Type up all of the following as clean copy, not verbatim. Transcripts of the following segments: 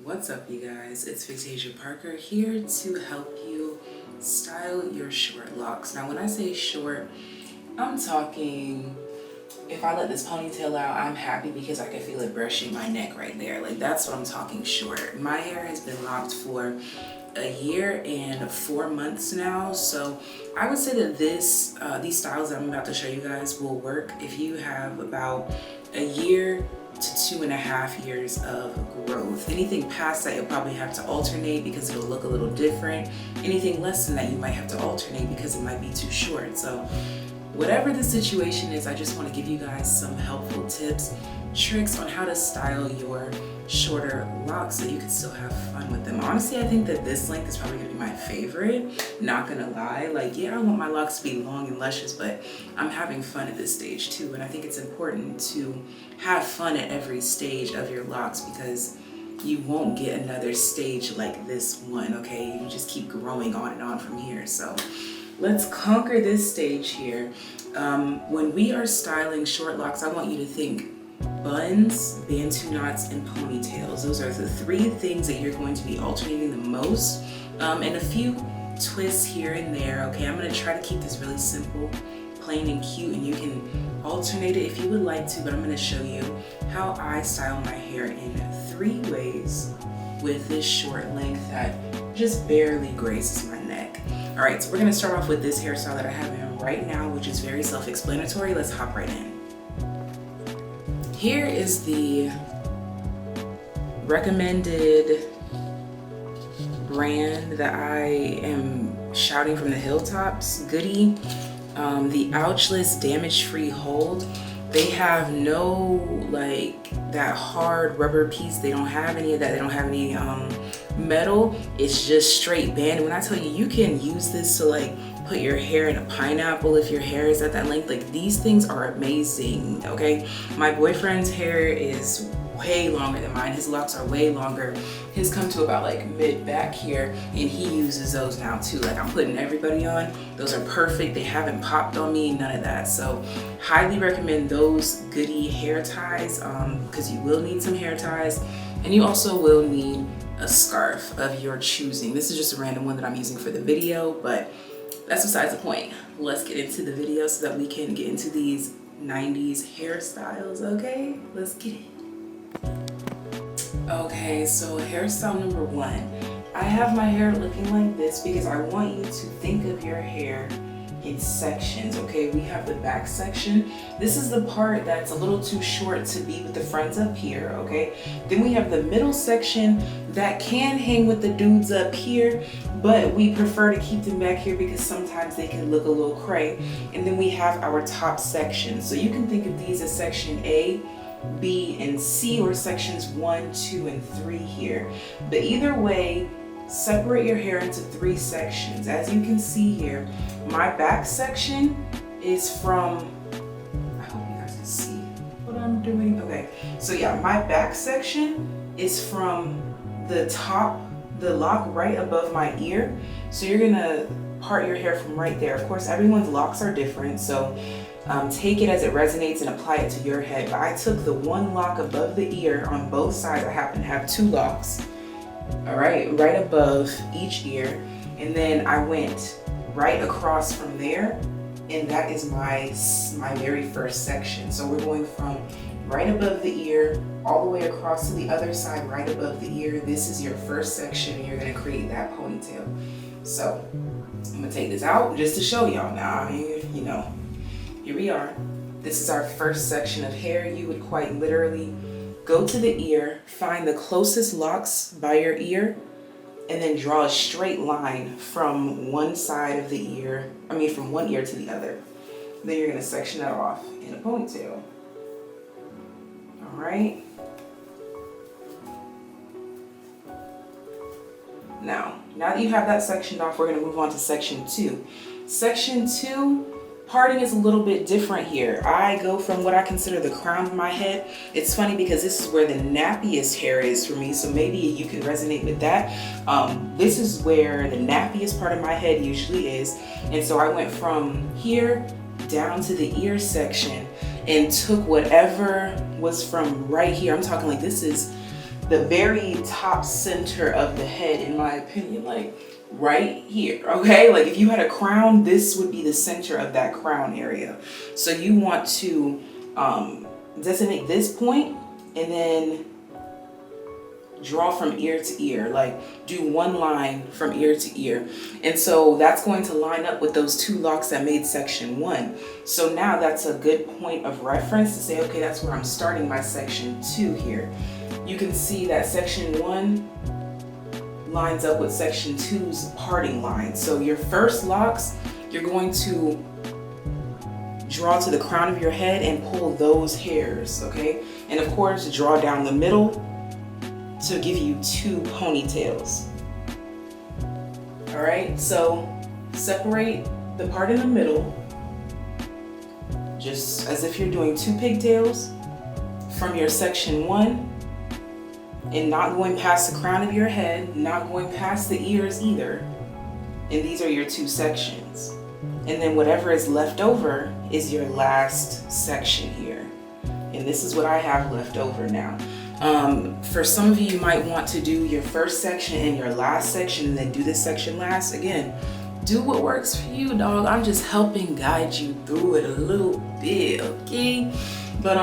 What's up, you guys? It's Victasia Parker here to help you style your short locks. Now, when I say short, I'm talking, if I let this ponytail out, I'm happy because I can feel it brushing my neck right there. Like, that's what I'm talking short. My hair has been locked for a year and 4 months now, so I would say that these styles that I'm about to show you guys will work if you have about a year to 2.5 years of growth. Anything past that, you'll probably have to alternate because it'll look a little different. Anything less than that, you might have to alternate because it might be too short. So whatever the situation is, I just want to give you guys some helpful tips, tricks on how to style your shorter locks so you can still have fun with them. Honestly, I think that this length is probably gonna be my favorite, not gonna lie. Like, yeah, I want my locks to be long and luscious, but I'm having fun at this stage too. And I think it's important to have fun at every stage of your locks because you won't get another stage like this one, okay? You just keep growing on and on from here. So let's conquer this stage here. When we are styling short locks, I want you to think buns, bantu knots, and ponytails. Those are the 3 things that you're going to be alternating the most, and a few twists here and there, okay? I'm gonna try to keep this really simple, plain and cute, and you can alternate it if you would like to, but I'm gonna show you how I style my hair in 3 ways with this short length that just barely grazes my neck. All right, so we're gonna start off with this hairstyle that I have in right now, which is very self-explanatory. Let's hop right in. Here is the recommended brand that I am shouting from the hilltops, Goody, the ouchless damage-free hold. They have no like that hard rubber piece. They don't have any of that. They don't have any metal. It's just straight band. When I tell you, you can use this to like put your hair in a pineapple if your hair is at that length. Like, these things are amazing, okay? My boyfriend's hair is way longer than mine. His locks are way longer. His come to about like mid back here, and he uses those now too. Like, I'm putting everybody on. Those are perfect. They haven't popped on me, none of that. So highly recommend those Goody hair ties because you will need some hair ties, and you also will need a scarf of your choosing. This is just a random one that I'm using for the video, but that's besides the point. Let's get into the video so that we can get into these 90s hairstyles, okay? Let's get it. Okay, so hairstyle number 1. I have my hair looking like this because I want you to think of your hair in sections, okay? We have the back section. This is the part that's a little too short to be with the fronts up here, okay? Then we have the middle section that can hang with the dudes up here, but we prefer to keep them back here because sometimes they can look a little cray. And then we have our top section. So you can think of these as section A, B, and C, or sections 1, 2, and 3 here. But either way, separate your hair into 3 sections. As you can see here, my back section is from, I hope you guys can see what I'm doing. Okay, so yeah, my back section is from the top, the lock right above my ear. So you're gonna part your hair from right there. Of course, everyone's locks are different, so take it as it resonates and apply it to your head. But I took the one lock above the ear on both sides. I happen to have 2 locks, all right above each ear, and then I went right across from there, and that is my very first section. So we're going from right above the ear all the way across to the other side right above the ear. This is your first section, and you're going to create that ponytail. So I'm gonna take this out just to show y'all. Now, I mean, you know, here we are. This is our first section of hair. You would quite literally go to the ear, find the closest locks by your ear, and then draw a straight line from one side of the ear, from one ear to the other. Then you're gonna section that off in a ponytail. All right. Now that you have that sectioned off, we're gonna move on to section 2. Section 2, parting is a little bit different here. I go from what I consider the crown of my head. It's funny because this is where the nappiest hair is for me, so maybe you can resonate with that. This is where the nappiest part of my head usually is, and so I went from here down to the ear section and took whatever was from right here. I'm talking like this is the very top center of the head, in my opinion, like right here, okay? Like if you had a crown, this would be the center of that crown area. So you want to designate this point and then draw from ear to ear, like do one line from ear to ear. And so that's going to line up with those two locks that made section 1. So now that's a good point of reference to say, okay, that's where I'm starting my section 2 here. You can see that section 1 lines up with section 2's parting line. So your first locks, you're going to draw to the crown of your head and pull those hairs, okay? And of course, draw down the middle to give you 2 ponytails. All right, so separate the part in the middle, just as if you're doing 2 pigtails from your section 1, and not going past the crown of your head, not going past the ears either. And these are your 2 sections. And then whatever is left over is your last section here. And this is what I have left over now. For some of you, you might want to do your first section and your last section and then do this section last. Again, do what works for you, dog. I'm just helping guide you through it a little bit, okay? But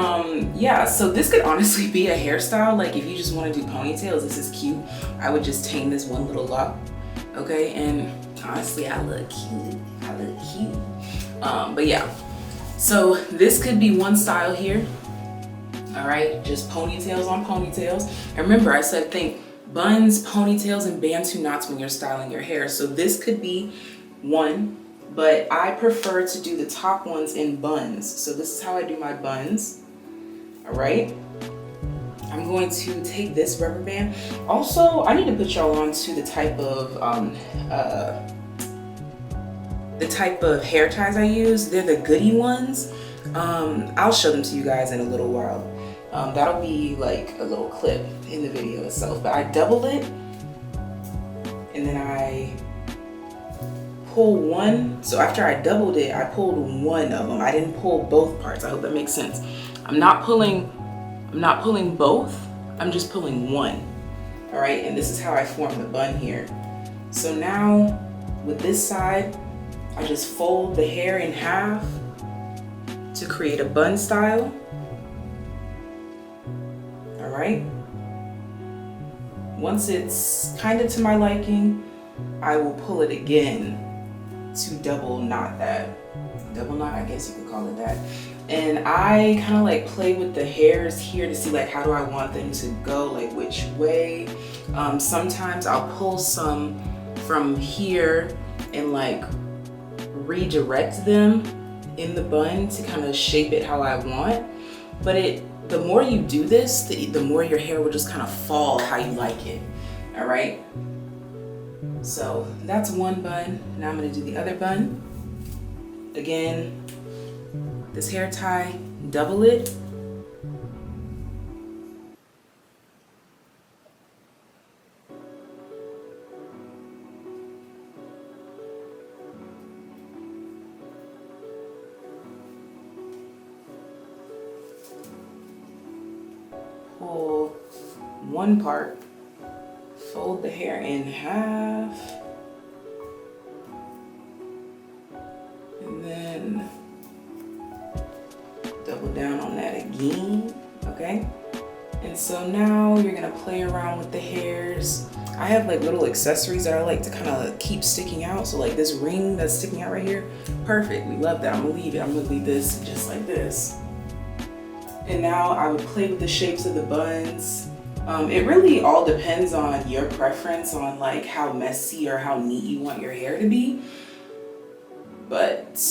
yeah, so this could honestly be a hairstyle. Like if you just want to do ponytails, this is cute. I would just tame this one little lock, okay? And honestly, I look cute. But yeah, so this could be one style here. All right, just ponytails on ponytails. And remember, I said think buns, ponytails, and bantu knots when you're styling your hair. So this could be one, but I prefer to do the top ones in buns. So this is how I do my buns. All right, I'm going to take this rubber band. Also, I need to put y'all on to the type of hair ties I use. They're the goodie ones. I'll show them to you guys in a little while. That'll be like a little clip in the video itself, but I double it and then I pull one. So after I doubled it, I pulled one of them. I didn't pull both parts. I hope that makes sense. I'm not pulling both. I'm just pulling one. All right, and this is how I form the bun here. So now with this side, I just fold the hair in half to create a bun style. All right. Once it's kind of to my liking, I will pull it again to double knot that. Double knot, I guess you could call it that. And I kind of like play with the hairs here to see like how do I want them to go, like which way. Sometimes I'll pull some from here and like redirect them in the bun to kind of shape it how I want. But the more you do this, the more your hair will just kind of fall how you like it. All right. So that's one bun. Now I'm gonna do the other bun. Again, this hair tie, double it. Pull one part, fold the hair in half, and then double down on that again, okay? And so now you're gonna play around with the hairs. I have like little accessories that I like to kind of keep sticking out. So like this ring that's sticking out right here, perfect, we love that. I'm gonna leave it, I'm gonna leave this just like this. And now I would play with the shapes of the buns. It really all depends on your preference on like how messy or how neat you want your hair to be. But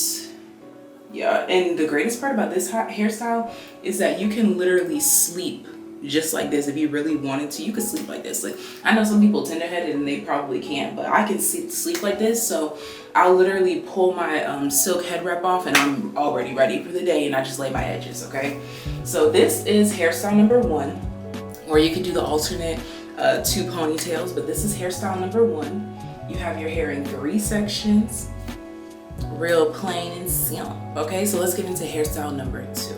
yeah, and the greatest part about this hairstyle is that you can literally sleep just like this. If you really wanted to, you could sleep like this. Like I know some people tender-headed and they probably can't, but I can sleep like this. So I'll literally pull my silk head wrap off and I'm already ready for the day, and I just lay my edges, okay? So this is hairstyle number 1, or you could do the alternate 2 ponytails, but this is hairstyle number 1. You have your hair in 3 sections, real plain and simple. Okay, so let's get into hairstyle number 2.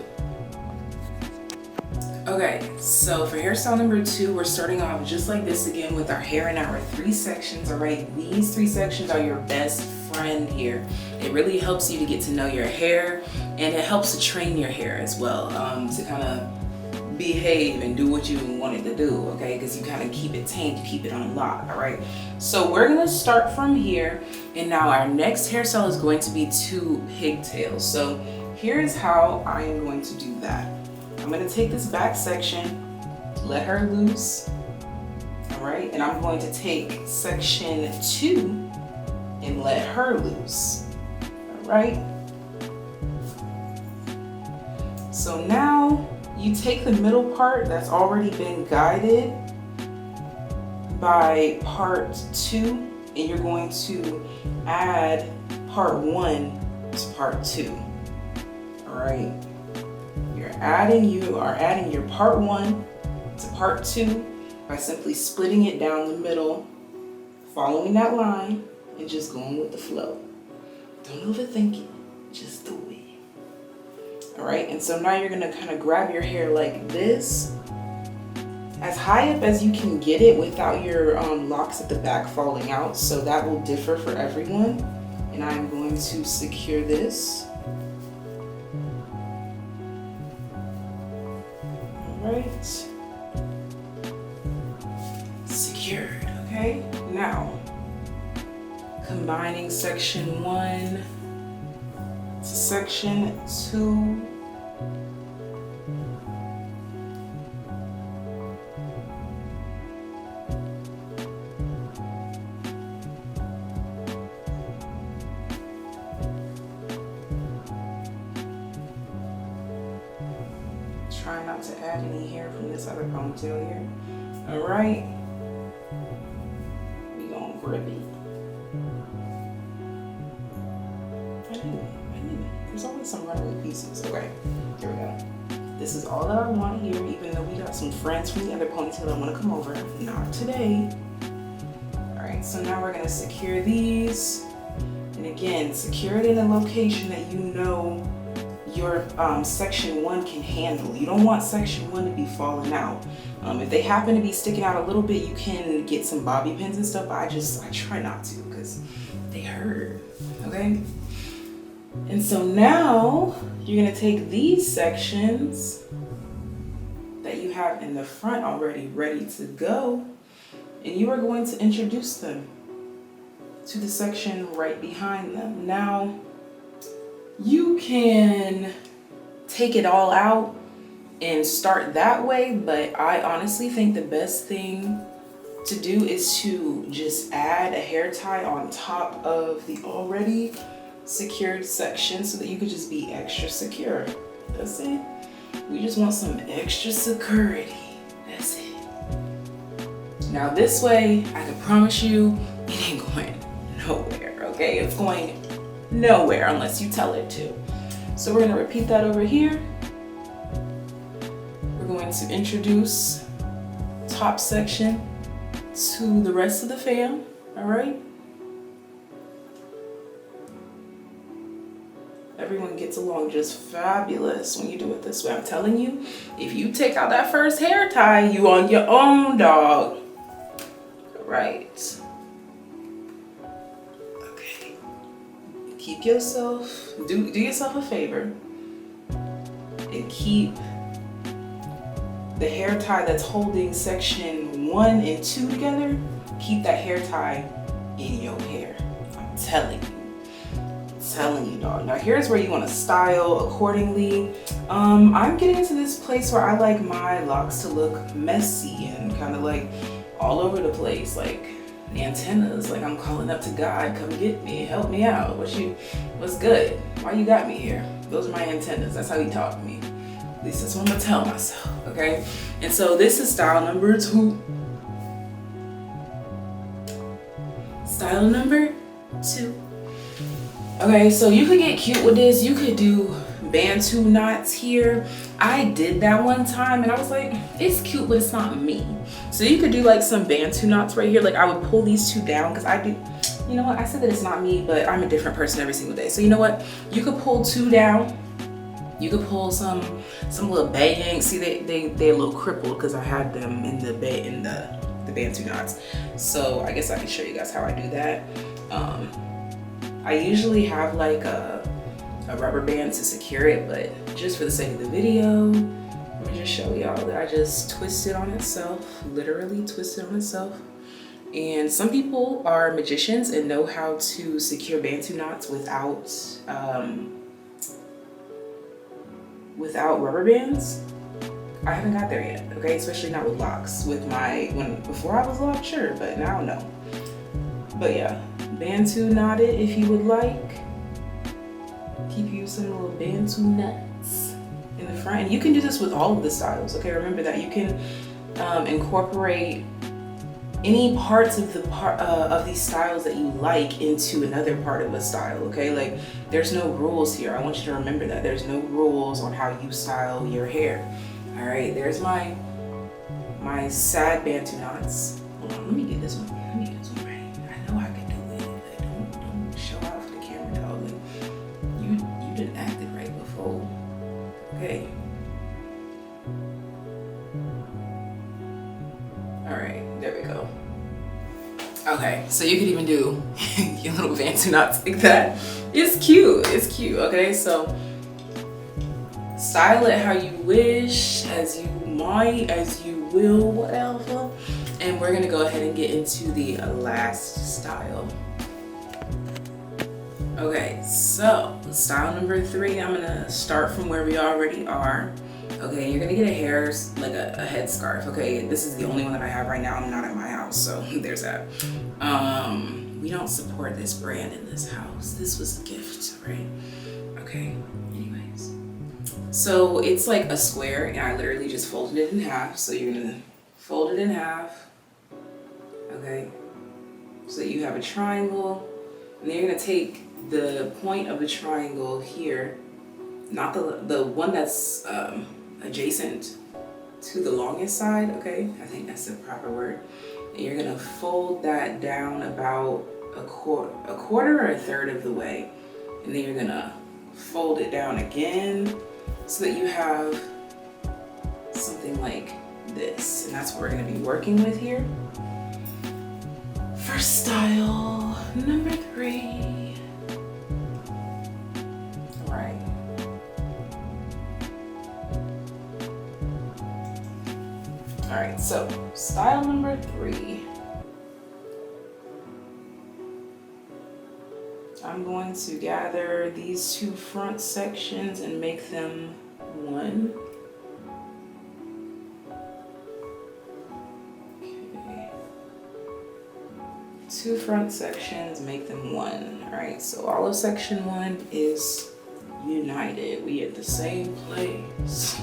Okay, so for hairstyle number 2, we're starting off just like this again with our hair in our 3 sections, all right? These 3 sections are your best friend here. It really helps you to get to know your hair, and it helps to train your hair as well, to kind of behave and do what you want it to do, okay? Because you kind of keep it tamed, you keep it on lock, all right? So we're gonna start from here, and now our next hairstyle is going to be 2 pigtails. So here's how I am going to do that. I'm gonna take this back section, let her loose, all right? And I'm going to take section 2 and let her loose, all right? So now you take the middle part that's already been guided by part 2, and you're going to add part 1 to part 2, all right? You are adding your part 1 to part 2 by simply splitting it down the middle, following that line, and just going with the flow. Don't overthink it, just do it. All right, and so now you're gonna kind of grab your hair like this, as high up as you can get it without your locks at the back falling out. So that will differ for everyone. And I'm going to secure this. Right, secured. Okay, now combining section 1 to section 2. Try not to add any hair from this other ponytail here. All right, we gonna grip it. I knew it. There's always some runaway pieces. Okay, here we go. This is all that I want here, even though we got some friends from the other ponytail that want to come over. Not today. All right, so now we're gonna secure these, and again, secure it in a location that you know your section 1 can handle. You don't want section 1 to be falling out. If they happen to be sticking out a little bit, you can get some bobby pins and stuff, but I try not to because they hurt, okay? And so now you're gonna take these sections that you have in the front already ready to go, and you are going to introduce them to the section right behind them. Now, you can take it all out and start that way, but I honestly think the best thing to do is to just add a hair tie on top of the already secured section so that you could just be extra secure. That's it. We just want some extra security. That's it. Now this way, I can promise you, it ain't going nowhere, okay? It's going nowhere unless you tell it to. So we're gonna repeat that over here. We're going to introduce top section to the rest of the fam, all right? Everyone gets along just fabulous when you do it this way. I'm telling you, if you take out that first hair tie, you on your own, dog. Right. Okay. Keep yourself, do yourself a favor and keep the hair tie that's holding section 1 and 2 together. Keep that hair tie in your hair. I'm telling you, dog. Now here's where you want to style accordingly. I'm getting to this place where I like my locks to look messy and kind of like all over the place, like antennas, like I'm calling up to God, come get me, help me out. What's good? Why you got me here? Those are my antennas. That's how he talked to me. At least that's what I'm gonna tell myself, okay? And so this is style number 2. Style number 2. Okay, so you could get cute with this. You could do Bantu knots here. I did that one time and I was like, it's cute, but it's not me. So you could do like some Bantu knots right here. Like I would pull these 2 down because I do, you know what? I said that it's not me, but I'm a different person every single day. So you know what? You could pull 2 down. You could pull some little bangs. See, they're a little crippled because I had them in the Bantu knots. So I guess I can show you guys how I do that. I usually have like a rubber band to secure it, but just for the sake of the video, let me just show y'all that I just twist it on itself, literally twist it on itself. And some people are magicians and know how to secure Bantu knots without rubber bands. I haven't got there yet, okay? Especially not with Locs. Before I was Locs, sure, but now no. But yeah, Bantu knot it if you would like. Keep you some little Bantu nuts in the front. And you can do this with all of the styles, okay? Remember that you can incorporate any parts of these styles that you like into another part of a style, okay? Like, there's no rules here. I want you to remember that there's no rules on how you style your hair. All right, there's my sad Bantu knots. Hold on, let me get this one. Let me get this one right. I know I can do it. Like, don't show out for the camera, dog. Like, you didn't act it right before. Okay. All right, there we go. Okay, so you could even do your little Bantu knots like that. It's cute. It's cute. Okay, so style it how you wish, as you might, as you will, whatever. And we're gonna go ahead and get into the last style. Okay, so style number 3, I'm gonna start from where we already are. Okay, you're gonna get a hair, like a headscarf. Okay, this is the only one that I have right now. I'm not at my house, so there's that. We don't support this brand in this house. This was a gift, right? Okay, anyways. So it's like a square, and I literally just folded it in half. So you're gonna fold it in half, okay? So that you have a triangle, and then you're gonna take the point of the triangle here, not the one that's adjacent to the longest side, okay? I think that's the proper word. And you're gonna fold that down about a quarter or a third of the way. And then you're gonna fold it down again so that you have something like this. And that's what we're gonna be working with here. For style number 3. All right. All right, so style number 3. I'm going to gather these 2 front sections and make them one. Okay. 2 front sections, make them one. All right, so all of section 1 is united. We at the same place.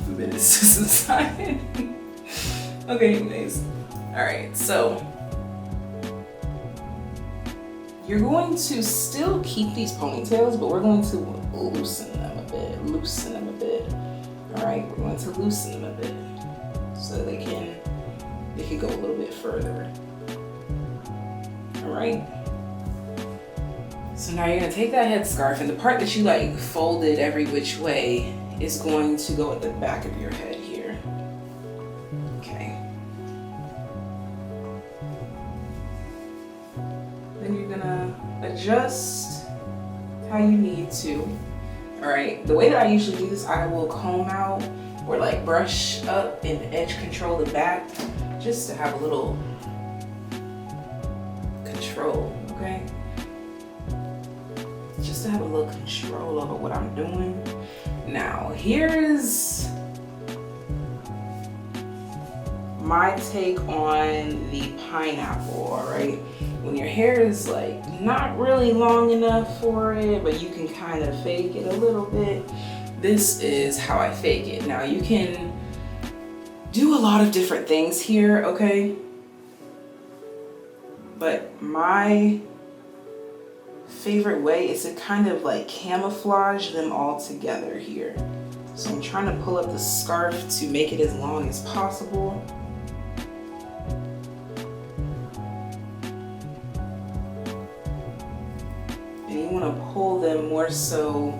Menace society. Okay, anyways. All right, so you're going to still keep these ponytails, but we're going to loosen them a bit. All right, we're going to loosen them a bit so they can go a little bit further. All right. So now you're gonna take that headscarf, and the part that you like folded every which way is going to go at the back of your head here. Okay. Then you're gonna adjust how you need to. All right, the way that I usually do this, I will comb out or like brush up and edge control the back just to have a little control, okay? Just to have a little control over what I'm doing. Now, here's my take on the pineapple, all right? When your hair is like not really long enough for it, but you can kind of fake it a little bit, this is how I fake it. Now, you can do a lot of different things here, okay? But my favorite way is to kind of like camouflage them all together here. So I'm trying to pull up the scarf to make it as long as possible. And you want to pull them more so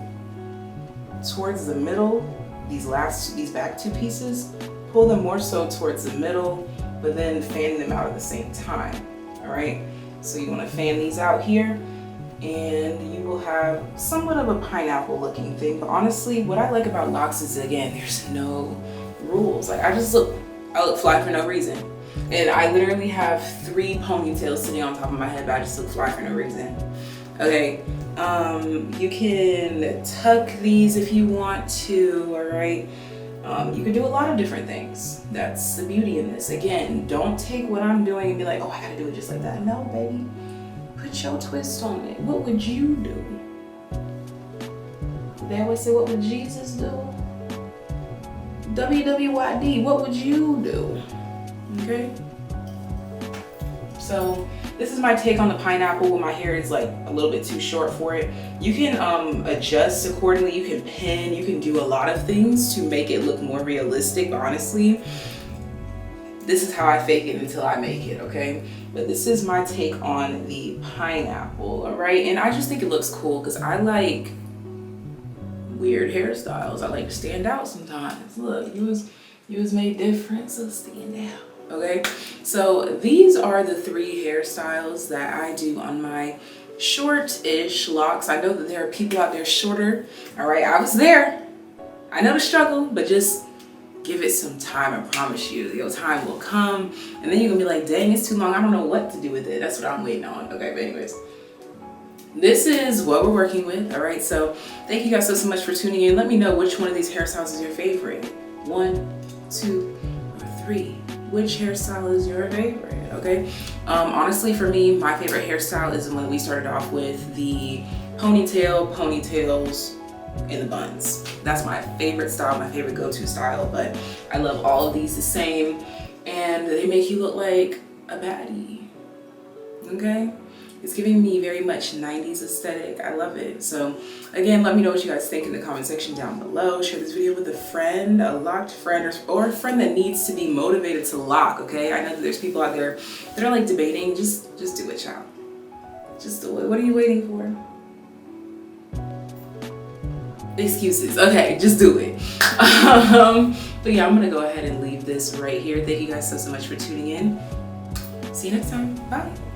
towards the middle. These back two pieces, pull them more so towards the middle, but then fan them out at the same time. All right, so you want to fan these out here, and you will have somewhat of a pineapple looking thing. But honestly, what I like about locks is, again, there's no rules. Like, I look fly for no reason. And I literally have 3 ponytails sitting on top of my head, but I just look fly for no reason. Okay, you can tuck these if you want to, all right? You can do a lot of different things. That's the beauty in this. Again, don't take what I'm doing and be like, oh, I gotta do it just like that. No, baby, put your twist on it. What would you do? They always say, what would Jesus do? WWYD, what would you do? Okay, so this is my take on the pineapple when my hair is like a little bit too short for it. You can adjust accordingly, you can pin, you can do a lot of things to make it look more realistic. But honestly, this is how I fake it until I make it, okay? But this is my take on the pineapple, all right? And I just think it looks cool because I like weird hairstyles. I like to stand out sometimes. Look, you was made different, so stand out. Okay, so these are the 3 hairstyles that I do on my short-ish locks. I know that there are people out there shorter. All right, I was there. I know the struggle, but just give it some time. I promise you, your time will come, and then you're gonna be like, dang, it's too long. I don't know what to do with it. That's what I'm waiting on. Okay, but anyways, this is what we're working with. All right, so thank you guys so much for tuning in. Let me know which one of these hairstyles is your favorite. 1, 2, or 3. Which hairstyle is your favorite? Okay, honestly, for me, my favorite hairstyle is when we started off with the ponytails, and the buns. That's my favorite style, my favorite go-to style. But I love all of these the same, and they make you look like a baddie. Okay, it's giving me very much 90s aesthetic. I love it. So again, let me know what you guys think in the comment section down below. Share this video with a friend, a locked friend, or a friend that needs to be motivated to lock. Okay, I know that there's people out there that are like debating. Just do it, child. Just do it. What are you waiting for? Excuses. Okay, just do it. But yeah, I'm gonna go ahead and leave this right here. Thank you guys so much for tuning in. See you next time. Bye.